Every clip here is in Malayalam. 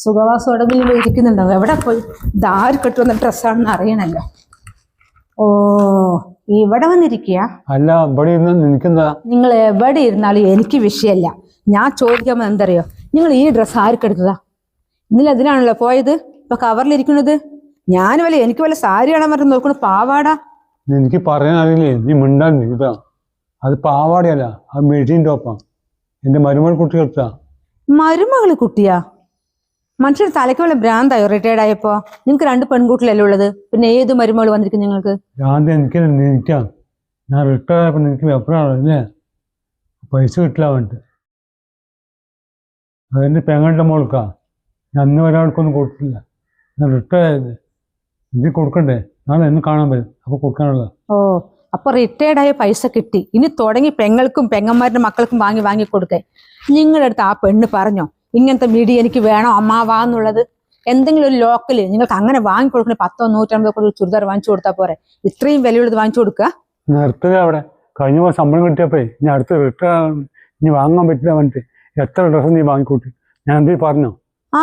സുഖവാസോടെ ഇരിക്കുന്നുണ്ടാവും. എവിടെ പോയി ഇതാര് കെട്ടുവന്ന ഡ്രസ്സാണെന്ന് അറിയണല്ലോ. ഓ, ഇവിടെ വന്നിരിക്കുക. അല്ല, ഇവിടെ നിൽക്കുന്ന നിങ്ങൾ എവിടെ ഇരുന്നാലും എനിക്ക് വിഷയമല്ല. ഞാൻ ചോദിക്കാമോ എന്തറിയോ, നിങ്ങൾ ഈ ഡ്രസ്സ് ആർക്കെടുത്തതാ? ഇന്നലെ അതിനാണല്ലോ പോയത്. ഇപ്പൊ കവറിലിരിക്കുന്നത് ഞാൻ എനിക്ക് വല്ല സാരി ആണോ മറ്റു നോക്കണ പാവാടാ. എനിക്ക് പറയാൻ അറിയില്ലേ, നീ മിണ്ടാൻ ഇതാ. അത് പാവാടയല്ല, അത് മെഷീൻ ടോപ്പാ. എന്റെ മരുമകൾ കുട്ടി എടുത്താ. മരുമകള് കുട്ടിയാ? മനുഷ്യർ തലയ്ക്ക് വല്ല ഭ്രാന്തായോ റിട്ടയർഡ് ആയപ്പോ? നിങ്ങൾക്ക് 2 പെൺകുട്ടികളല്ലേ ഉള്ളത്, പിന്നെ ഏത് മരുമകൾ വന്നിരിക്കും നിങ്ങൾക്ക്? ഭ്രാന്ത് എനിക്ക് നിൽക്കാം. ഞാൻ റിട്ടയർ ആയപ്പോ എനിക്ക് എപ്പോഴാണല്ലേ പൈസ കിട്ടില്ല വേണ്ട. അതെന്റെ പെങ്ങളുടെ മോൾക്കാ. ഞാൻ അന്ന് ഒരാൾക്കൊന്നും കൊടുത്തില്ല. ഞാൻ റിട്ടയർ ആയത് എനിക്ക് കൊടുക്കണ്ടേ? നാളെ എന്നെ കാണാൻ പറ്റും, അപ്പൊ കൊടുക്കാനുള്ള. ഓ, അപ്പൊ റിട്ടയർഡ് ആയ പൈസ കിട്ടി. ഇനി തുടങ്ങി പെങ്ങൾക്കും പെങ്ങന്മാരുടെ മക്കൾക്കും വാങ്ങി കൊടുക്കേ. നിങ്ങളുടെ അടുത്ത് ആ പെണ്ണ് പറഞ്ഞോ ഇങ്ങനത്തെ മിടി എനിക്ക് വേണോ അമ്മാവാന്നുള്ളത്? എന്തെങ്കിലും ഒരു ലോക്കല് നിങ്ങൾക്ക് അങ്ങനെ വാങ്ങിക്കൊടുക്കണേ 10 150 ചുരിദാർ വാങ്ങിച്ചു കൊടുത്താൽ പോരെ? ഇത്രയും വിലയുള്ളത് വാങ്ങിച്ചു കൊടുക്കുക? നിർത്തുക അവിടെ. കഴിഞ്ഞ പോലെ ശമ്പളം കിട്ടിയപ്പോ ഞാൻ അടുത്ത് റിട്ടയർ ഇനി വാങ്ങാൻ പറ്റില്ല പറഞ്ഞിട്ട് എത്ര ഡ്രസ്സ് നീ വാങ്ങിക്കൂട്ടി. ഞാൻ എന്തെങ്കിലും പറഞ്ഞോ? ആ,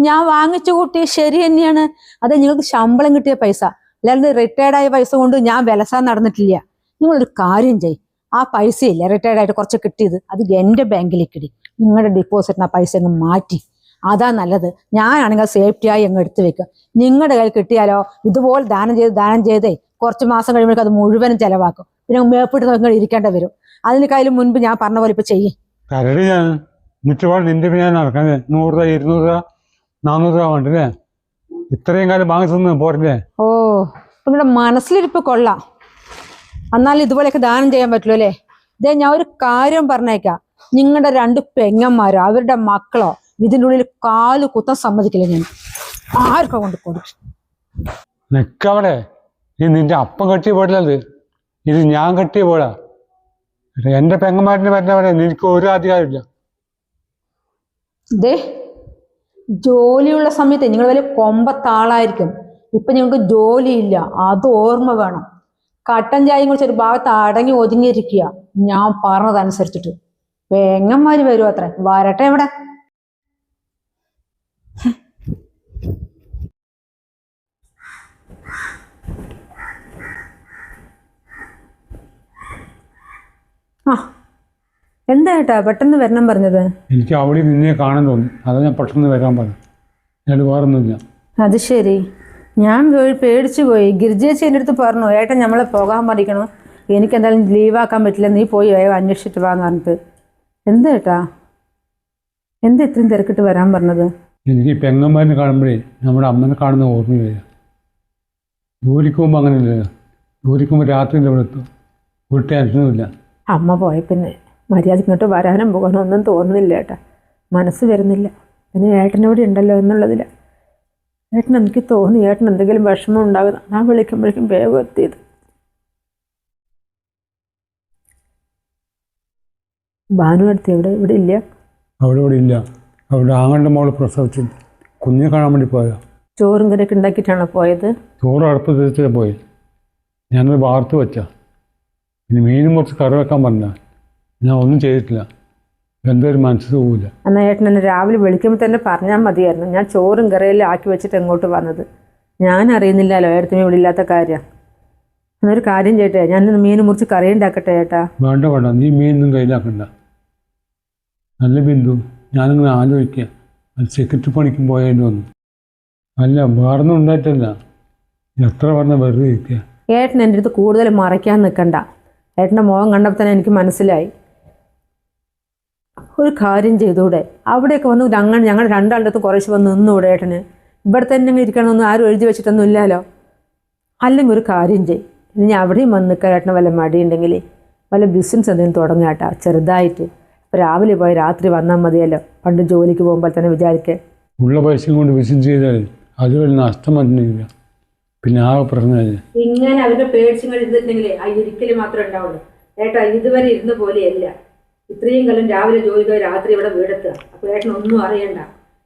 ഞാൻ വാങ്ങിച്ചു കൂട്ടി, ശരി തന്നെയാണ്. അത് നിങ്ങൾക്ക് ശമ്പളം കിട്ടിയ പൈസ, അല്ലാണ്ട് റിട്ടയർഡ് ആയ പൈസ കൊണ്ട് ഞാൻ വിലസാൻ നടന്നിട്ടില്ല. നിങ്ങളൊരു കാര്യം ചെയ്, ആ പൈസയില്ല റിട്ടയർഡ് ആയിട്ട് കുറച്ച് കിട്ടിയത് അത് എൻ്റെ ബാങ്കിലേക്ക് ഇടി. നിങ്ങളുടെ ഡിപ്പോസിറ്റിന് ആ പൈസ അങ്ങ് മാറ്റി, അതാ നല്ലത്. ഞാനാണെങ്കിൽ സേഫ്റ്റിയായി അങ്ങ് എടുത്തു വെക്കുക. നിങ്ങളുടെ കയ്യിൽ കിട്ടിയാലോ ഇതുപോലെ ദാനം ചെയ്തേ കുറച്ച് മാസം കഴിയുമ്പോഴേക്കും അത് മുഴുവനും ചെലവാക്കും. പിന്നെ മേപ്പിട്ട് നിങ്ങൾ ഇരിക്കേണ്ടി വരും. അതിന് കയ്യിൽ മുൻപ് ഞാൻ പറഞ്ഞ പോലെ ഇപ്പൊ ചെയ്യേ. മിച്ചപാട് നിന്റെ പിന്നെ നടക്കാൻ 100 രൂപ 200 രൂപ 400 രൂപ വേണ്ടല്ലേ? ഇത്രയും കാലം വാങ്ങിച്ചൊന്നും പോരല്ലേ? ഓ, നിങ്ങളുടെ മനസ്സിലിരിപ്പ് കൊള്ളാം. എന്നാലും ഇതുപോലെയൊക്കെ ദാനം ചെയ്യാൻ പറ്റുള്ളൂ അല്ലേ? ഇതേ ഞാൻ ഒരു കാര്യം പറഞ്ഞേക്കാം, നിങ്ങളുടെ 2 പെങ്ങന്മാരോ അവരുടെ മക്കളോ ഇതിൻ്റെ ഉള്ളിൽ കാല് കുത്താൻ സമ്മതിക്കില്ല ഞാൻ. ആർക്കാ കൊണ്ട് കൊടുക്കും? നിക്കവിടെ. ഇത് നിന്റെ അപ്പം കെട്ടിയ പോലത്, ഇത് ഞാൻ കെട്ടിയ പോലാ. എന്റെ പെങ്ങന്മാരിന് പറഞ്ഞ നിനക്ക് ഒരു അധികാരമില്ല. ഇതേ ജോലിയുള്ള സമയത്ത് നിങ്ങൾ വലിയ കൊമ്പത്താളായിരിക്കും. ഇപ്പൊ നിങ്ങൾക്ക് ജോലിയില്ല, അത് ഓർമ്മ വേണം. കട്ടൻ ചായയും കുറിച്ച് ഒരു ഭാഗത്ത് അടങ്ങി ഒതുങ്ങിയിരിക്കുക. ഞാൻ പറഞ്ഞതനുസരിച്ചിട്ട് പെങ്ങന്മാര് വരും അത്ര. വരട്ടെ എവിടെ? ആ, എന്താ ഏട്ടാ പെട്ടെന്ന് വരണം പറഞ്ഞത്? എനിക്ക് അവിടെ നിന്നെ കാണാൻ തോന്നി, അതാ ഞാൻ പെട്ടെന്ന് വരാൻ പറഞ്ഞു. ഞാൻ വേറൊന്നുമില്ല. അത് ശരി, ഞാൻ പേടിച്ചു പോയി. ഗിരിജേച്ചി എൻ്റെ അടുത്ത് പറഞ്ഞു ഏട്ടൻ നമ്മളെ പോകാൻ പഠിക്കണം, എനിക്ക് എന്തായാലും ലീവാക്കാൻ പറ്റില്ല, നീ പോയി അന്വേഷിച്ചിട്ട് വാന്ന് പറഞ്ഞിട്ട്. എന്താ ഏട്ടാ, എന്താ ഇത്രയും തിരക്കിട്ട് വരാൻ പറഞ്ഞത്? എനിക്ക് പെങ്ങന്മാരിനെ കാണുമ്പോഴേ നമ്മുടെ അമ്മനെ കാണുന്ന ഓർമ്മ വരിക. ജോലിക്ക് പോകുമ്പോൾ അങ്ങനെയില്ല. ജോലിക്ക് പോകുമ്പോൾ രാത്രി ഇവിടെ എത്തും, ഒരു ടെൻഷനും ഇല്ല. അമ്മ പോയ പിന്നെ മര്യാദ ഇങ്ങോട്ട് വരാനും പോകാനും ഒന്നും തോന്നുന്നില്ല ഏട്ടാ, മനസ്സ് വരുന്നില്ല. പിന്നെ ഏട്ടനോട് ഉണ്ടല്ലോ എന്നുള്ളതില്ല. ഏട്ടൻ എനിക്ക് തോന്നി ഏട്ടൻ എന്തെങ്കിലും വിഷമം ഉണ്ടാകുന്ന. ഞാൻ വിളിക്കുമ്പോഴേക്കും വേഗം എത്തിയത്. ഭാനു അടുത്ത് ഇവിടെ ഇല്ല? അവിടെ ഇല്ല. അവിടെ ആങ്ങളുടെ മോള് പ്രസവിച്ചു കുഞ്ഞിനെ കാണാൻ വേണ്ടി പോയതാ. ചോറും കറിയൊക്കെ ഉണ്ടാക്കിയിട്ടാണോ പോയത്? ചോറ് അടുപ്പ് തിരിച്ചാൽ പോയി. ഞാനത് വാർത്ത് വെച്ചാ. ഇനി മീനും കുറച്ച് കറി വെക്കാൻ പറഞ്ഞാൽ ഞാൻ ഒന്നും ചെയ്തിട്ടില്ല. എന്തൊരു മനസ്സ് പോവില്ല. എന്നാൽ ഏട്ടൻ എന്നെ രാവിലെ വിളിക്കുമ്പോൾ തന്നെ പറഞ്ഞാൽ മതിയായിരുന്നു. ഞാൻ ചോറും കറിയെല്ലാം ആക്കി വെച്ചിട്ട് എങ്ങോട്ട് വന്നത്. ഞാൻ അറിയുന്നില്ലല്ലോ ഏട്ടത്തിന് ഇവിടെ ഇല്ലാത്ത കാര്യം. എന്നൊരു കാര്യം ചെയ്യട്ടെ, ഞാനിന്ന് മീൻ മുറിച്ച് കറി ഉണ്ടാക്കട്ടെ ഏട്ടാ? വേണ്ട, നീ മീനൊന്നും കയ്യിലാക്കണ്ട. നല്ല ബിന്ദു, ഞാനിങ്ങനെ ആലോചിക്കുക, അത് സെക്രട്ടറി പണിക്കും പോയതിന് വന്നു. അല്ല, വേറൊന്നും ഉണ്ടായിട്ടല്ല, എത്ര പറഞ്ഞ വെറുതെ ഇരിക്കുക. ഏട്ടൻ എൻ്റെ അടുത്ത് കൂടുതൽ മറയ്ക്കാൻ നിൽക്കണ്ട. ഏട്ടൻ്റെ മുഖം കണ്ടപ്പോൾ തന്നെ എനിക്ക് മനസ്സിലായി. ഒരു കാര്യം ചെയ്തൂടെ? അവിടെയൊക്കെ വന്ന് ഞങ്ങൾ രണ്ടാളുടെ അടുത്ത് കുറേശ്ശെ വന്ന് നിന്നൂടെ ഏട്ടന്? ഇവിടെ തന്നെ ഇരിക്കണമെന്നൊന്നും ആരും എഴുതി വെച്ചിട്ടൊന്നും ഇല്ലല്ലോ. അല്ലെങ്കിൽ ഒരു കാര്യം ചെയ്യും, ഇനി അവിടെയും വന്ന് നിൽക്കാൻ ഏട്ടന് വല്ല മടിയുണ്ടെങ്കിൽ വല്ല ബിസിനസ് എന്തെങ്കിലും തുടങ്ങാട്ടാ, ചെറുതായിട്ട്. രാവിലെ പോയി രാത്രി വന്നാൽ മതിയല്ലോ, പണ്ട് ജോലിക്ക് പോകുമ്പോൾ തന്നെ വിചാരിക്കേ. ഉള്ള പൈസയും കൊണ്ട് ബിസിനസ് ചെയ്താൽ അത് വലിയ നഷ്ടം വന്നില്ല. പിന്നെ ആ പ്രശ്നമില്ല. ഇങ്ങനെ അവരുടെ പേടിച്ചുകൾ ഇരുന്നിട്ടുണ്ടെങ്കിലേ ആ ഇരിക്കൽ മാത്രമേ ഉണ്ടാവുള്ളൂ ഏട്ടാ. ഇതുവരെ ഇരുന്ന പോലെയല്ല. ഇത്രയും കാലം രാവിലെ ജോലിക്ക് രാത്രി ഇവിടെ വീടെത്തുക. അപ്പോൾ ഏട്ടൻ ഒന്നും അറിയണ്ട.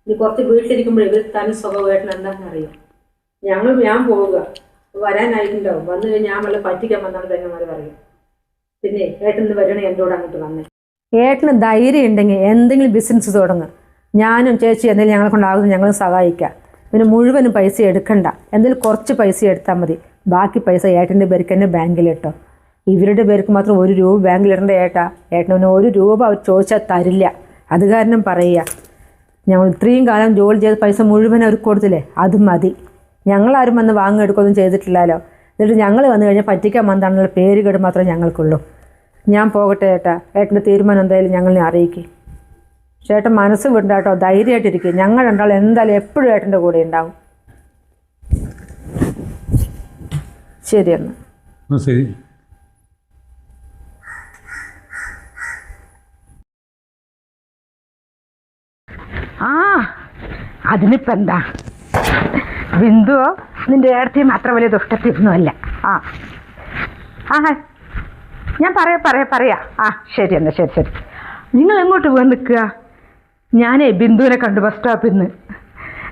ഇനി കുറച്ച് വീട്ടിലിരിക്കുമ്പോൾ ഇവർ തന്നെ സ്വഭാവം ഏട്ടൻ എന്താണെന്ന് അറിയാം. ഞാൻ പോവുക, വരാനായിട്ടുണ്ടാവും. വന്നു കഴിഞ്ഞാൽ ഞാൻ വല്ല പറ്റിക്കാൻ വന്നാണ് പെങ്ങന്മാർ പറയും. പിന്നെ ഏട്ടൻ വരണേ എൻ്റെ കൂടെ അങ്ങോട്ട് വന്നേ. ഏട്ടന് ധൈര്യം ഉണ്ടെങ്കിൽ എന്തെങ്കിലും ബിസിനസ് തുടങ്ങുക. ഞാനും ചേച്ചി എന്തെങ്കിലും ഞങ്ങളെ കൊണ്ടാകുന്നത് ഞങ്ങൾ സഹായിക്കാം. പിന്നെ മുഴുവനും പൈസ എടുക്കണ്ട, എന്തെങ്കിലും കുറച്ച് പൈസ എടുത്താൽ മതി. ബാക്കി പൈസ ഏട്ടൻ്റെ പേർക്ക് തന്നെ ബാങ്കിലിട്ടോ. ഇവരുടെ പേർക്ക് മാത്രം 1 രൂപ ബാങ്കിലിടേണ്ട ഏട്ടാ. ഏട്ടന് 1 രൂപ അവർ ചോദിച്ചാൽ തരില്ല. അത് കാരണം പറയുക, ഞങ്ങൾ ഇത്രയും കാലം ജോലി ചെയ്ത പൈസ മുഴുവൻ അവർക്ക് കൊടുത്തില്ലേ, അത് മതി. ഞങ്ങളാരും വന്ന് വാങ്ങിയെടുക്കുകയൊന്നും ചെയ്തിട്ടില്ലല്ലോ. എന്നിട്ട് ഞങ്ങൾ വന്നു കഴിഞ്ഞാൽ പറ്റിക്കാൻ വന്നാണെന്നുള്ള പേര് കേട് മാത്രമേ ഞങ്ങൾക്കുള്ളൂ. ഞാൻ പോകട്ടെ ഏട്ടാ, ഏട്ടൻ്റെ തീരുമാനം എന്തായാലും ഞങ്ങളെ അറിയിക്കും. ചേട്ടൻ മനസ്സ് വിടാട്ടോ, ധൈര്യമായിട്ടിരിക്കും. ഞങ്ങൾ രണ്ടാളും എന്തായാലും എപ്പോഴും ഏട്ടൻ്റെ കൂടെ ഉണ്ടാവും. ശരി എന്നാൽ. ശരി. ആ അതിനിപ്പോൾ എന്താ, ബിന്ദുവോ നിൻ്റെ ഏടത്തെയും അത്ര വലിയ ദുഷ്ടത്തിയൊന്നുമല്ല. ആ ഞാൻ പറയാം. ആ ശരി എന്നാൽ, ശരി. നിങ്ങൾ എങ്ങോട്ട് പോകാൻ നിൽക്കുക? ഞാനേ ബിന്ദുവിനെ കണ്ടു ബസ് സ്റ്റോപ്പിൽ നിന്ന്.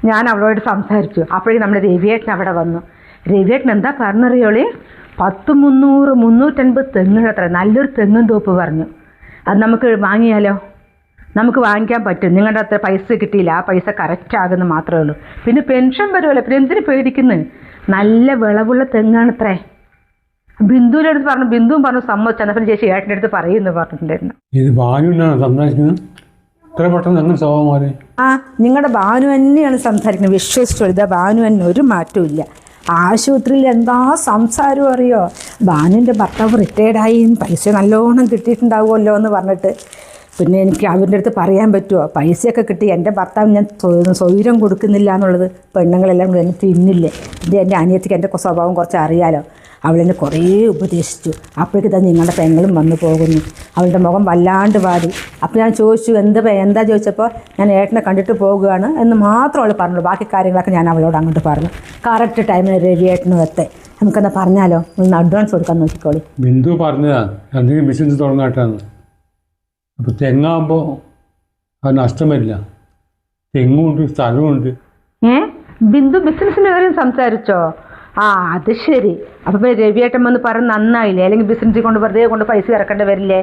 ഞാൻ അവളോട് സംസാരിച്ചു. അപ്പോഴേക്കും നമ്മുടെ രവിയേട്ടൻ അവിടെ വന്നു. രവിയേട്ടൻ എന്താ പറഞ്ഞറിയോളി, 10, 300, 350 തെങ്ങുകളത്ര നല്ലൊരു തെങ്ങും തോപ്പ് പറഞ്ഞു. അത് നമുക്ക് വാങ്ങിയാലോ? നമുക്ക് വാങ്ങിക്കാൻ പറ്റും. നിങ്ങളുടെ അത്ര പൈസ കിട്ടിയില്ല, ആ പൈസ കറക്റ്റ് ആകുന്നു മാത്രമേ ഉള്ളൂ. പിന്നെ പെൻഷൻ വരുമല്ലോ, പിന്നെ എന്തിനു പേടിക്കുന്നത്? നല്ല വിളവുള്ള തെങ്ങാണത്രേ. ബിന്ദുവിൻ്റെ അടുത്ത് പറഞ്ഞു, ബിന്ദുവും പറഞ്ഞു സമ്മതിച്ചു. എന്നാൽ ചേച്ചി ഏട്ടൻ്റെ അടുത്ത് പറയുമെന്ന് പറഞ്ഞിട്ടുണ്ടായിരുന്നു. ഇത് ഭാനുവിനാണ് സംസാരിക്കുന്നത്? ഇത്ര പെട്ടെന്ന് അങ്ങനെ സ്വഭാവം? ആ നിങ്ങളുടെ ഭാനു തന്നെയാണ് സംസാരിക്കുന്നത്, വിശ്വസിച്ചോളൂ. ഇതാ ഭാനു തന്നെ, ഒരു മാറ്റവും ഇല്ല. ആശുപത്രിയിൽ എന്താ സംസാരം അറിയോ? ഭാനുവിൻ്റെ ഭർത്താവ് റിട്ടയർഡായി, പൈസ നല്ലോണം കിട്ടിയിട്ടുണ്ടാവുമല്ലോ എന്ന് പറഞ്ഞിട്ട്. പിന്നെ എനിക്ക് അവരുടെ അടുത്ത് പറയാൻ പറ്റുമോ? പൈസയൊക്കെ കിട്ടി, എൻ്റെ ഭർത്താവ് ഞാൻ സ്വൈരം കൊടുക്കുന്നില്ല എന്നുള്ളത് പെണ്ണുങ്ങളെല്ലാം കൂടി എന്നെ തിന്നില്ലേ. എൻ്റെ അനിയത്തിക്ക് എൻ്റെ സ്വഭാവം കുറച്ച് അറിയാലോ. അവളെന്നെ കുറേ ഉപദേശിച്ചു. അപ്പോഴേക്ക് തന്നെ നിങ്ങളുടെ പെങ്ങളും വന്നു പോകുന്നു. അവളുടെ മുഖം വല്ലാണ്ട് വാടി. അപ്പോൾ ഞാൻ ചോദിച്ചു, എന്താ ചോദിച്ചപ്പോൾ ഞാൻ ഏട്ടനെ കണ്ടിട്ട് പോകുകയാണ് എന്ന് മാത്രം അവൾ പറഞ്ഞു. ബാക്കി കാര്യങ്ങളൊക്കെ ഞാൻ അവളോട് അങ്ങോട്ട് പറഞ്ഞു. കറക്റ്റ് ടൈമിന് രവിയേട്ടനും എത്തേ. നമുക്കെന്താ പറഞ്ഞാലോ? ഒന്ന് അഡ്വാൻസ് കൊടുക്കാൻ നോക്കിക്കോളി. ബിന്ദു പറഞ്ഞതാണ് എന്തെങ്കിലും ബിസിനസ് തുടങ്ങാട്ടാന്ന്. അപ്പോൾ തെങ്ങാകുമ്പോൾ അത് നഷ്ടം വരില്ല. തെങ്ങുമുണ്ട്, സ്ഥലമുണ്ട്. ബിന്ദു ബിസിനസ്സിൻ്റെ കാര്യം സംസാരിച്ചോ? ആ അത് ശരി. അപ്പോൾ രവിയേട്ടൻ വന്ന് പറഞ്ഞ് നന്നായില്ലേ? അല്ലെങ്കിൽ ബിസിനസ്സിൽ കൊണ്ട് വെറുതെ കൊണ്ട് പൈസ ഇറക്കേണ്ടി വരില്ലേ?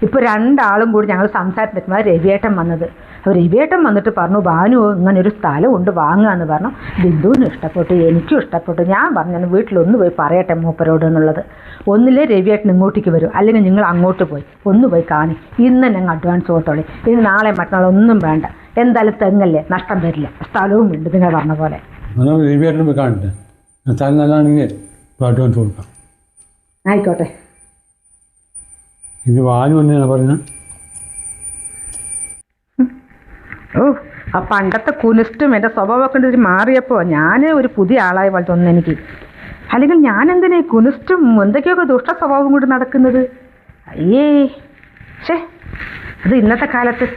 ഇപ്പോൾ 2 ആളും കൂടി ഞങ്ങൾ സംസാരിച്ചിട്ടുമ്പോൾ രവിയേട്ടൻ വന്നത്. അപ്പോൾ രവിയേട്ടൻ വന്നിട്ട് പറഞ്ഞു, ഭാനു ഇങ്ങനെ ഒരു സ്ഥലമുണ്ട് വാങ്ങുകയെന്ന് പറഞ്ഞു. ബിന്ദുവിനും ഇഷ്ടപ്പെട്ടു, എനിക്കും ഇഷ്ടപ്പെട്ടു. ഞാൻ പറഞ്ഞു, ഞാൻ വീട്ടിലൊന്ന് പോയി പറയട്ടെ മൂപ്പരോട് എന്നുള്ളത്. ഒന്നില്ലേ രവിയേട്ടൻ ഇങ്ങോട്ടേക്ക് വരും, അല്ലെങ്കിൽ നിങ്ങൾ അങ്ങോട്ട് ഒന്ന് പോയി കാണി. ഇന്ന് ഞങ്ങൾ അഡ്വാൻസ് കൊടുത്തോളി. ഇനി നാളെ മറ്റന്നാൾ ഒന്നും വേണ്ട. എന്തായാലും തെങ്ങല്ലേ, നഷ്ടം വരില്ല, സ്ഥലവും ഉണ്ട് നിങ്ങൾ പറഞ്ഞ പോലെ. രവിയേട്ടൻ പോയി കാണിട്ടെ, സ്ഥലം നല്ലതാണെങ്കിൽ അഡ്വാൻസ് കൊടുക്കാം. ആയിക്കോട്ടെ. ഇത് ഭാനു തന്നെയാണ് പറഞ്ഞത്. ഓ ആ പണ്ടത്തെ കുനിഷ്ടും എൻ്റെ സ്വഭാവമൊക്കെ ഒരു മാറിയപ്പോൾ ഞാൻ ഒരു പുതിയ ആളായ പോലെ തോന്നുന്നു എനിക്ക്. അല്ലെങ്കിൽ ഞാൻ എന്തിനാ ഈ കുനിഷ്ടും എന്തൊക്കെയൊക്കെ ദുഷ്ട സ്വഭാവം കൊണ്ട് നടക്കുന്നത്? അയ്യേ, അത് ഇന്നത്തെ കാലത്ത്